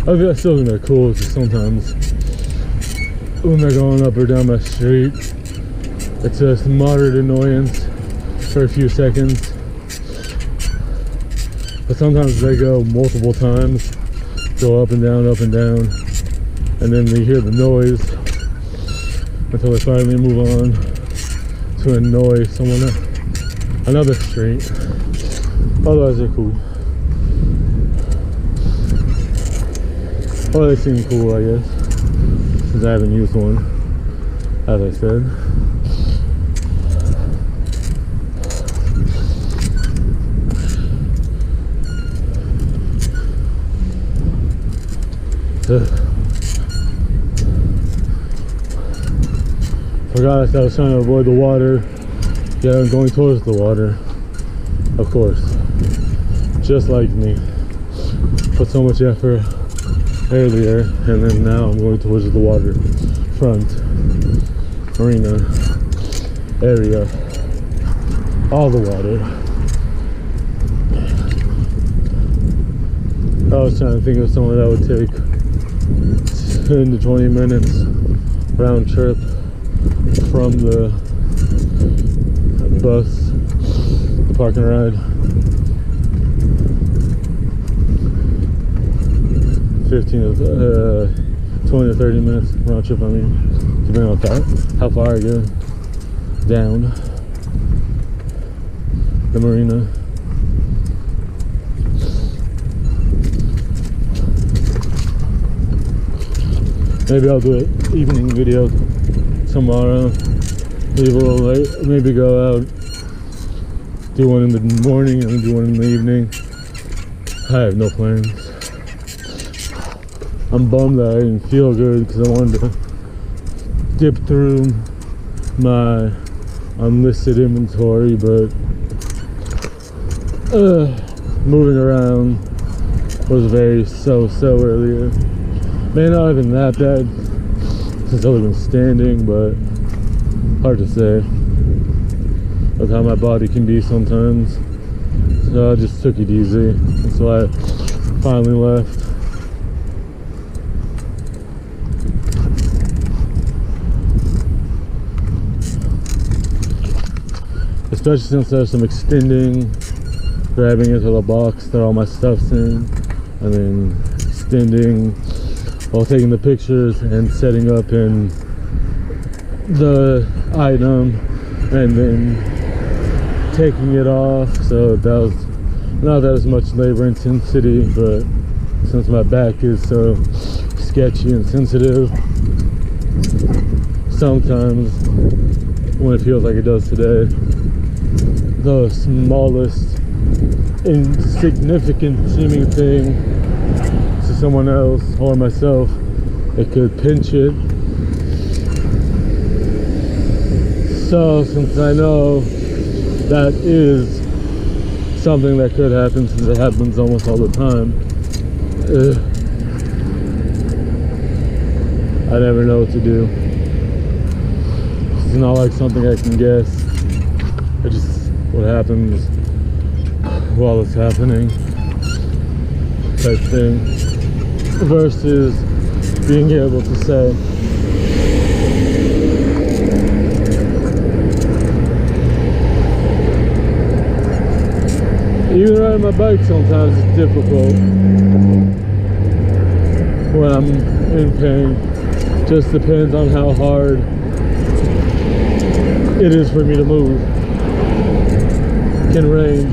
I still think they're cool, just sometimes when they're going up or down my street, it's a moderate annoyance for a few seconds. But sometimes they go multiple times, go up and down, and then they hear the noise until they finally move on to annoy someone else, another street. Otherwise, they're cool. Or they seem cool, I guess, since I haven't used one, as I said. Forgot I was trying to avoid the water. Yeah, I'm going towards the water. Of course. Just like me. Put so much effort earlier, and then now I'm going towards the water front marina area. All the water. I was trying to think of somewhere that would take 10 to 20 minutes round trip from the bus, the park and ride. 20 to 30 minutes round trip, I mean, depending on how far I go down the marina. Maybe I'll do an evening video tomorrow. Maybe we'll maybe go out, do one in the morning and do one in the evening. I have no plans. I'm bummed that I didn't feel good because I wanted to dip through my unlisted inventory, but moving around was very so earlier. May not have been that bad since I've been standing, but hard to say. Look how my body can be sometimes. So I just took it easy. That's why I finally left. Especially since there's some extending, grabbing into the box that all my stuff's in, and then extending while taking the pictures and setting up in the item and then taking it off. So that was not that as much labor intensity, but since my back is so sketchy and sensitive, sometimes when it feels like it does today, the smallest insignificant seeming thing to someone else or myself, it could pinch it. So since I know that is something that could happen, since it happens almost all the time, I never know what to do. It's not like something I can guess. It's just what happens while it's happening type thing, versus being able to say, even riding my bike sometimes it's difficult when I'm in pain. Just depends on how hard it is for me to move. Can range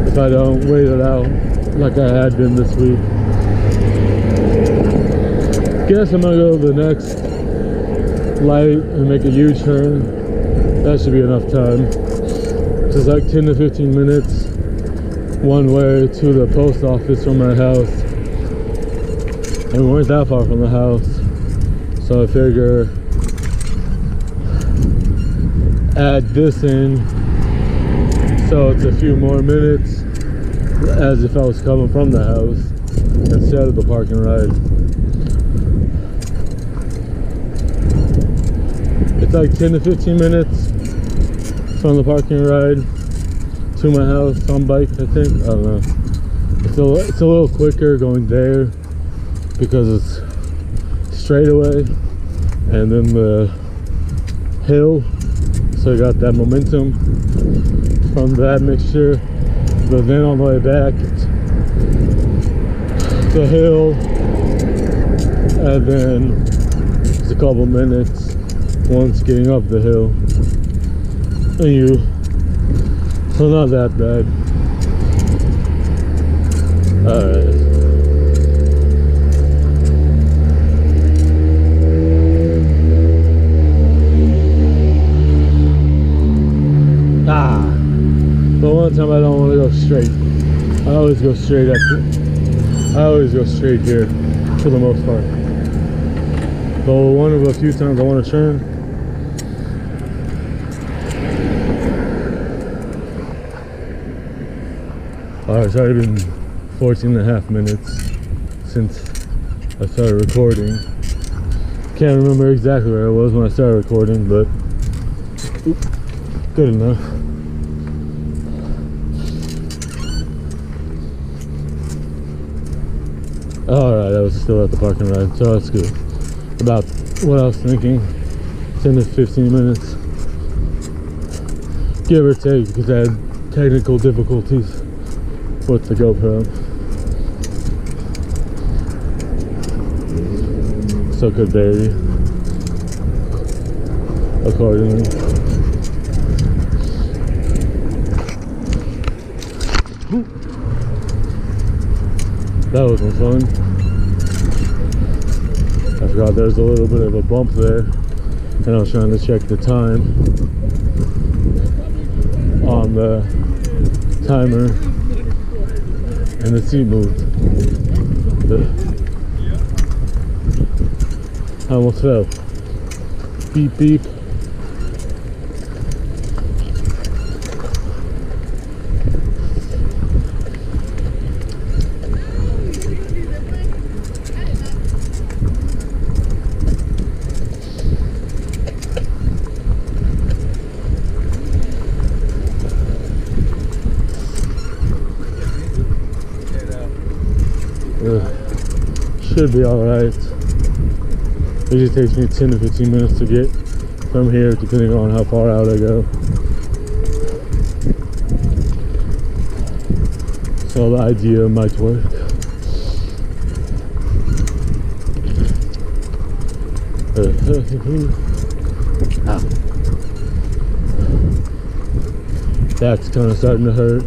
if I don't wait it out like I had been this week. Guess I'm gonna go to the next light and make a U-turn. That should be enough time. It's like 10 to 15 minutes one way to the post office from my house, and we weren't that far from the house, so I figure add this in so it's a few more minutes as if I was coming from the house instead of the park and ride. It's like 10 to 15 minutes from the parking ride to my house on bike, I think. I don't know. It's a little quicker going there because it's straightaway and then the hill, so you got that momentum from that mixture. But then on the way back, it's the hill, and then it's a couple minutes once getting up the hill, and so not that bad. Alright. But one time I don't want to go straight. I always go straight here for the most part. But one of a few times I want to turn. Alright, it's already been 14.5 minutes since I started recording. Can't remember exactly where I was when I started recording, but good enough. Alright, I was still at the parking ride, so that's good. About what I was thinking, 10 to 15 minutes, give or take, because I had technical difficulties with the GoPro. So could vary accordingly. That wasn't fun. I forgot there's a little bit of a bump there, and I was trying to check the time on the timer, and the seat moved. I almost fell. Beep beep. Should be alright. It usually takes me 10 to 15 minutes to get from here, depending on how far out I go. So the idea might work. That's kind of starting to hurt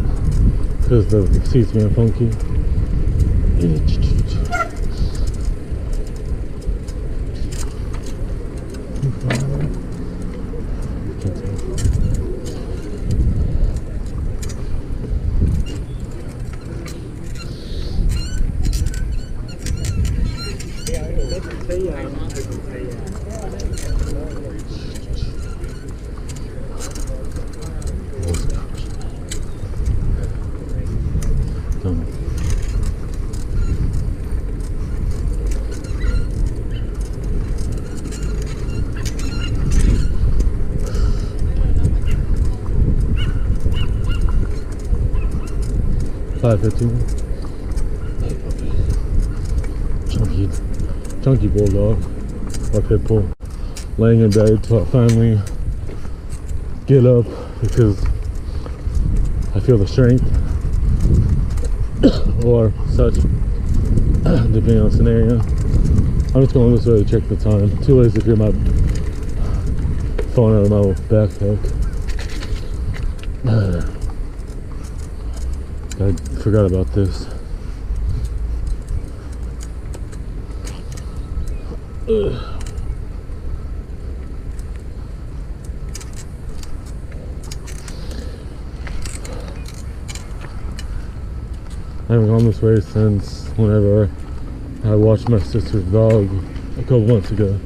because the seat's being funky. 5:15. Chunky bulldog or pit bull, laying in bed till I finally get up because I feel the strength or such, depending on the scenario. I'm just going this way to check the time. Too lazy to get my phone out of my backpack. I forgot about this. I haven't gone this way since whenever I watched my sister's dog a couple months ago.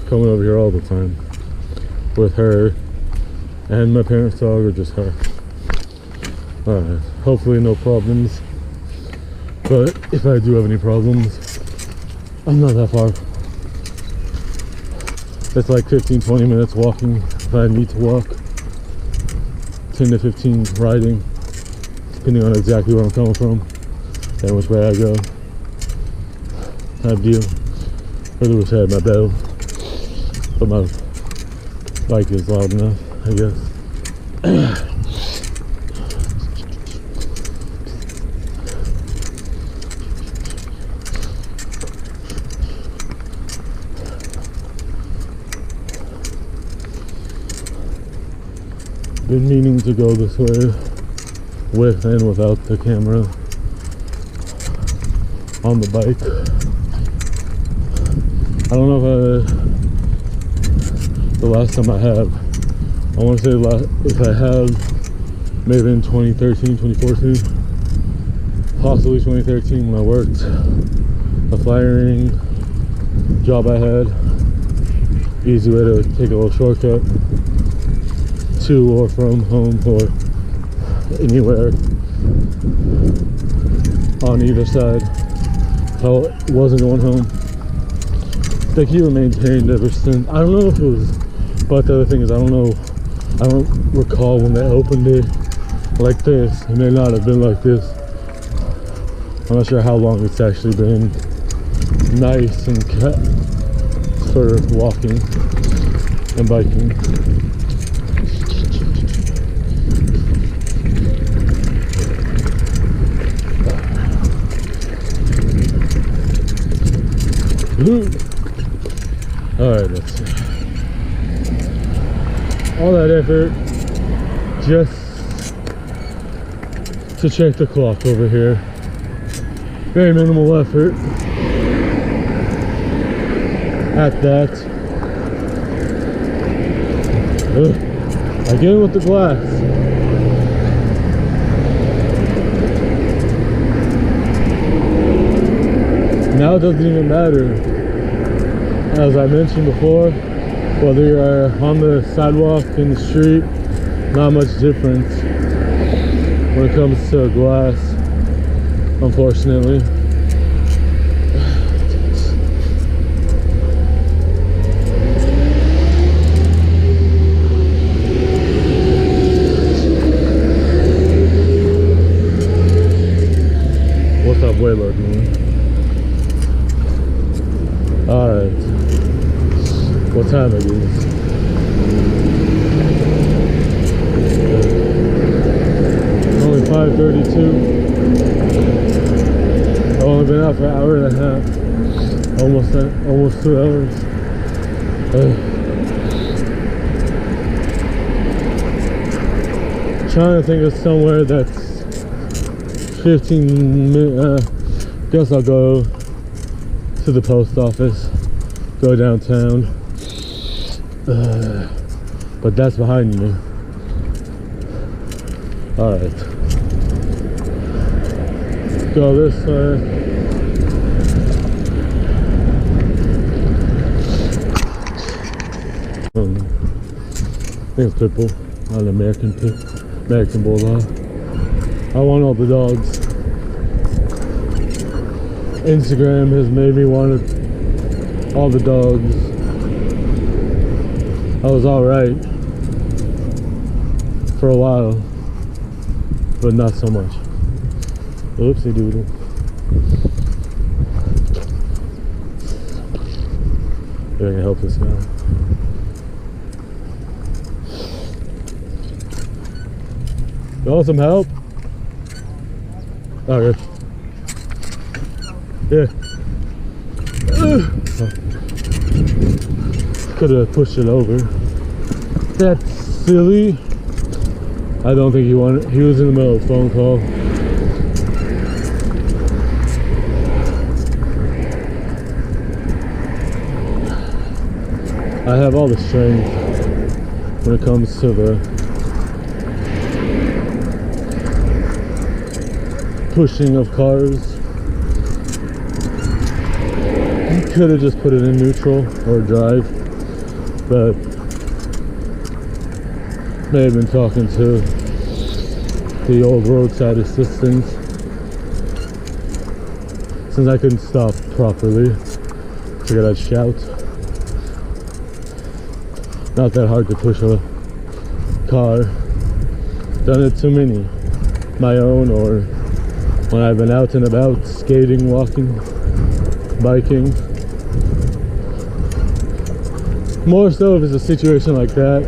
Coming over here all the time with her and my parents' dog, or just her. Alright, hopefully no problems, but if I do have any problems, I'm not that far. It's like 15-20 minutes walking if I need to walk, 10 to 15 riding. depending on exactly where I'm coming from and which way I go. Type deal. Really wish I had my bell, but my bike is loud enough, I guess. Been meaning to go this way with and without the camera on the bike. I don't know if the last time I have, I want to say if I have, maybe in 2013, 2014, possibly 2013 when I worked a flyering job I had. Easy way to take a little shortcut to or from home or anywhere on either side. I wasn't going home. They keep it maintained ever since. I don't know if it was, but the other thing is I don't recall when they opened it like this. It may not have been like this. I'm not sure how long it's actually been nice and kept for walking and biking. Alright, let's see. All that effort just to check the clock over here. Very minimal effort at that. Again with the glass. Now it doesn't even matter. As I mentioned before, whether you're on the sidewalk, in the street, not much difference when it comes to glass, unfortunately. What's up, Wayload, man? Alright. What time it is? Only 5:32. I've only been out for an hour and a half. Almost 2 hours. Trying to think of somewhere that's 15 minutes. Guess I'll go to the post office. Go downtown. But that's behind me. Alright. Go this way. I think it's Pitbull, not an American Bulldog. I want all the dogs. Instagram has made me want all the dogs. I was alright for a while, but not so much. Oopsie doodle. Maybe I can help this guy. You want some help? Oh, good. Yeah. Could have pushed it over. That's silly. I don't think he wanted. He was in the middle of a phone call. I have all the strength when it comes to the pushing of cars. You could have just put it in neutral or drive, but may have been talking to the old roadside assistants since I couldn't stop properly. Figured I'd shout. Not that hard to push a car. Done it too many my own, or when I've been out and about skating, walking, biking. More so if it's a situation like that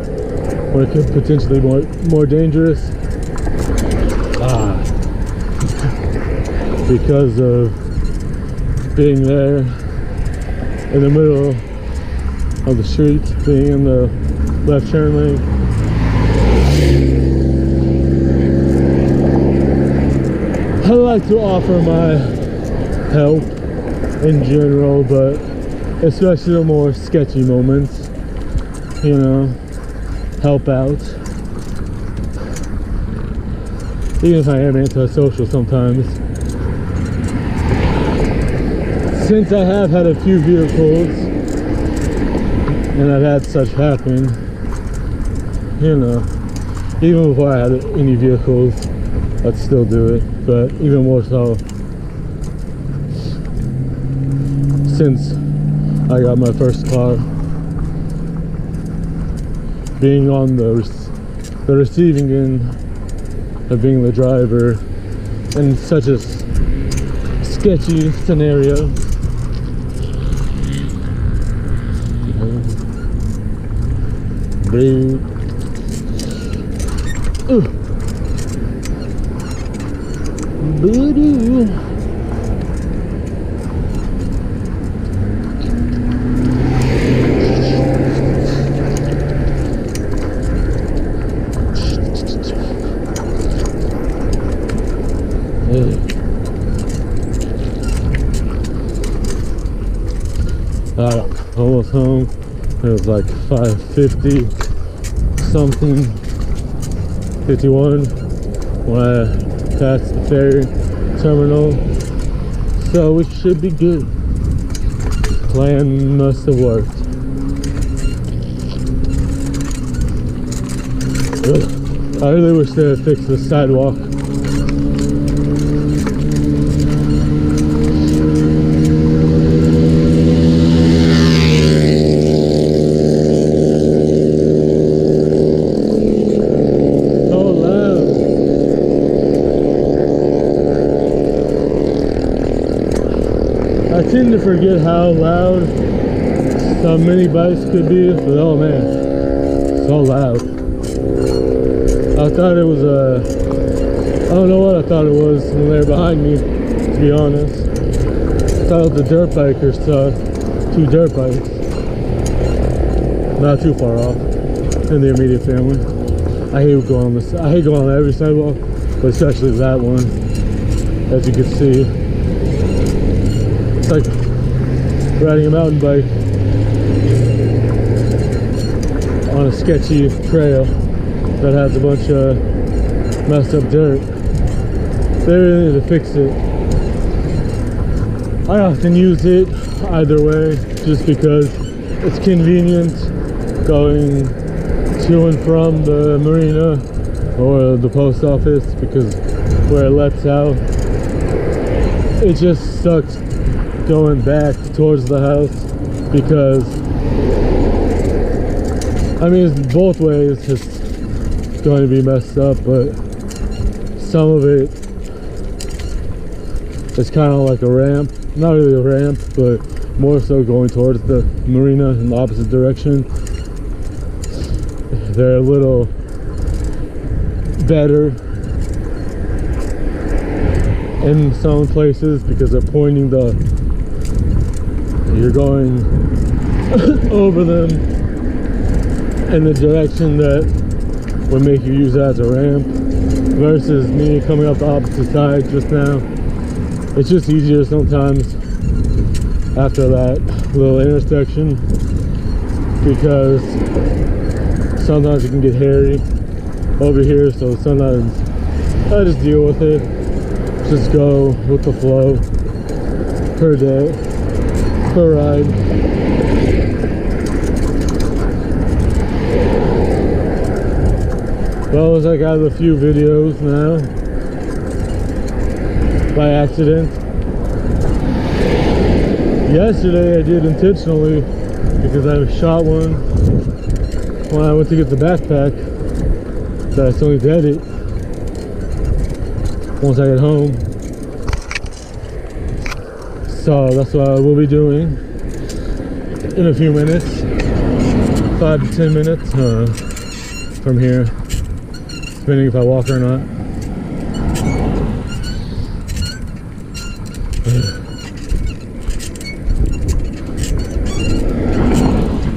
where it could potentially be more dangerous. Because of being there in the middle of the street, being in the left turn lane. I like to offer my help in general, but especially the more sketchy moments, you know, help out. Even if I am antisocial sometimes. Since I have had a few vehicles, and I've had such happen, you know, even before I had any vehicles, I'd still do it, but even more so since I got my first car. Being on the receiving end of being the driver in such a sketchy scenario. Dude. Boo-doo. Almost home. It was like 5:50 something, 51 when I passed the ferry terminal, so we should be good. Plan must have worked. Ugh. I really wish they had fixed the sidewalk. I tend to forget how loud some mini bikes could be, but oh man, so loud. I thought it was I don't know what I thought it was when they were behind me, to be honest. I thought it was a dirt bike or so, two dirt bikes. Not too far off, in the immediate family. I hate going on every sidewalk, but especially that one, as you can see. It's like riding a mountain bike on a sketchy trail that has a bunch of messed up dirt. They really need to fix it. I often use it either way just because it's convenient going to and from the marina or the post office, because where it lets out, it just sucks going back towards the house, because I mean it's both ways it's going to be messed up, but some of it is kind of like a ramp, not really a ramp, but more so going towards the marina in the opposite direction. They're a little better in some places because they're pointing you're going over them in the direction that would make you use it as a ramp, versus me coming up the opposite side just now. It's just easier sometimes after that little intersection, because sometimes it can get hairy over here, so sometimes I just deal with it, just go with the flow per day, per ride. Well, looks like I have a few videos now by accident. Yesterday I did intentionally, because I shot one when I went to get the backpack that I still need to edit. once I get home. So that's what I will be doing in a few minutes, 5 to 10 minutes from here, depending if I walk or not.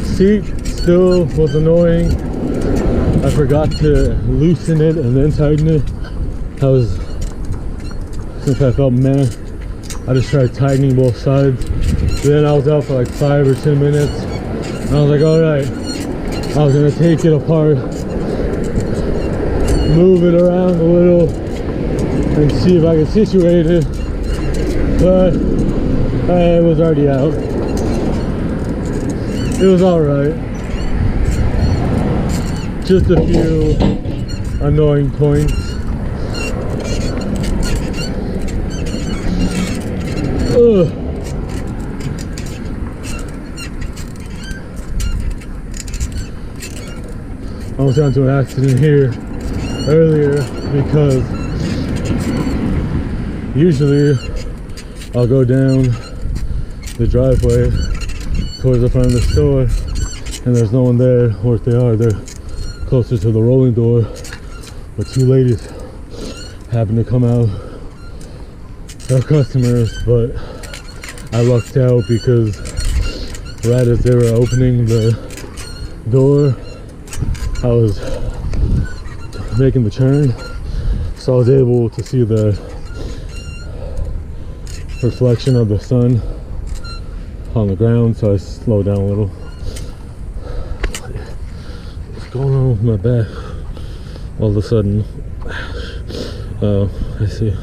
Seat still was annoying. I forgot to loosen it and then tighten it. Since I felt meh, I just tried tightening both sides. Then I was out for like 5 or 10 minutes. And I was like, all right, I was gonna take it apart, move it around a little, and see if I could situate it. But it was already out. It was all right. Just a few annoying points. Ugh. I almost got into an accident here earlier because usually I'll go down the driveway towards the front of the store and there's no one there, or if they are, they're closer to the rolling door. But two ladies happened to come out. They're customers, but I lucked out because right as they were opening the door, I was making the turn, so I was able to see the reflection of the sun on the ground, so I slowed down a little. What's going on with my back all of a sudden? Oh, I see.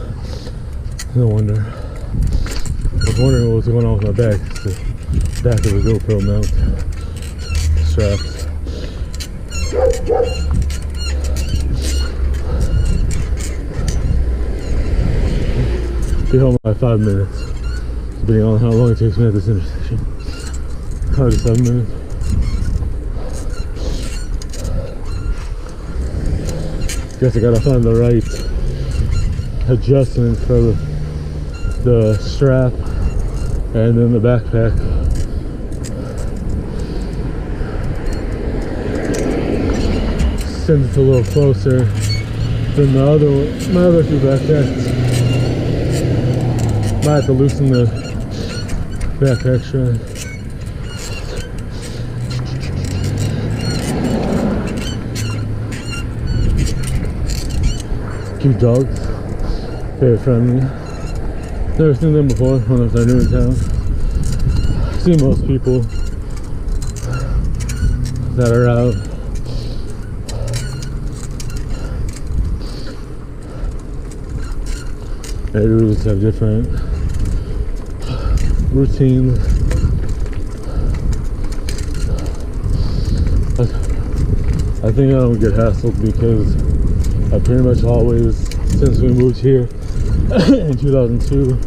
No wonder. I was wondering what was going on with my back. It's the back of the GoPro mount straps. Be home in like 5 minutes, depending on how long it takes me at this intersection. 5 to 7 minutes. Guess I gotta find the right adjustment for the strap and then the backpack. Since it's a little closer than my other two backpacks, might have to loosen the backpack strap. Cute dogs, very friendly. Never seen them before when I was new in town. I've seen most people that are out. Maybe we just have different routines. I think I don't get hassled because I pretty much always, since we moved here in 2002,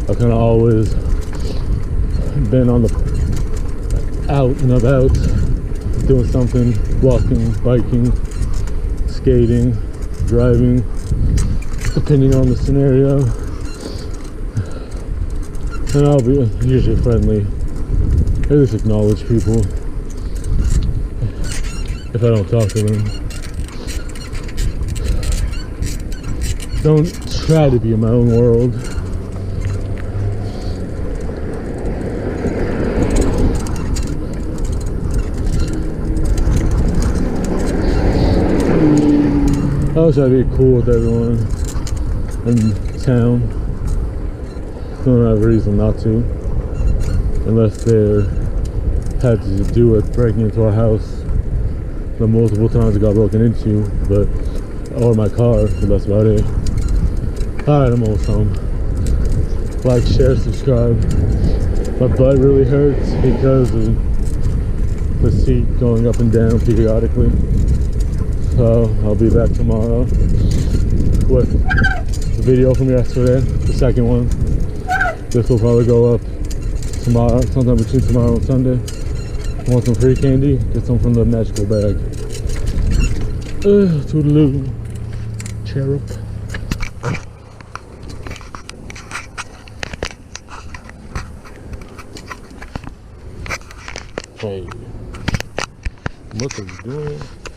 I've kind of always been on the out and about, doing something, walking, biking, skating, driving, depending on the scenario. And I'll be usually friendly, at least acknowledge people if I don't talk to them. Don't try to be in my own world. I wish I'd be cool with everyone in town. Don't have a reason not to, unless they had to do with breaking into our house the multiple times it got broken into, or my car, but that's about it. Alright, I'm almost home. Like, share, subscribe. My butt really hurts because of the seat going up and down periodically. So I'll be back tomorrow with the video from yesterday, the second one. This will probably go up tomorrow, sometime between tomorrow and Sunday. Want some free candy? Get some from the magical bag. Toodaloo. Cherub. Hey, what are you doing?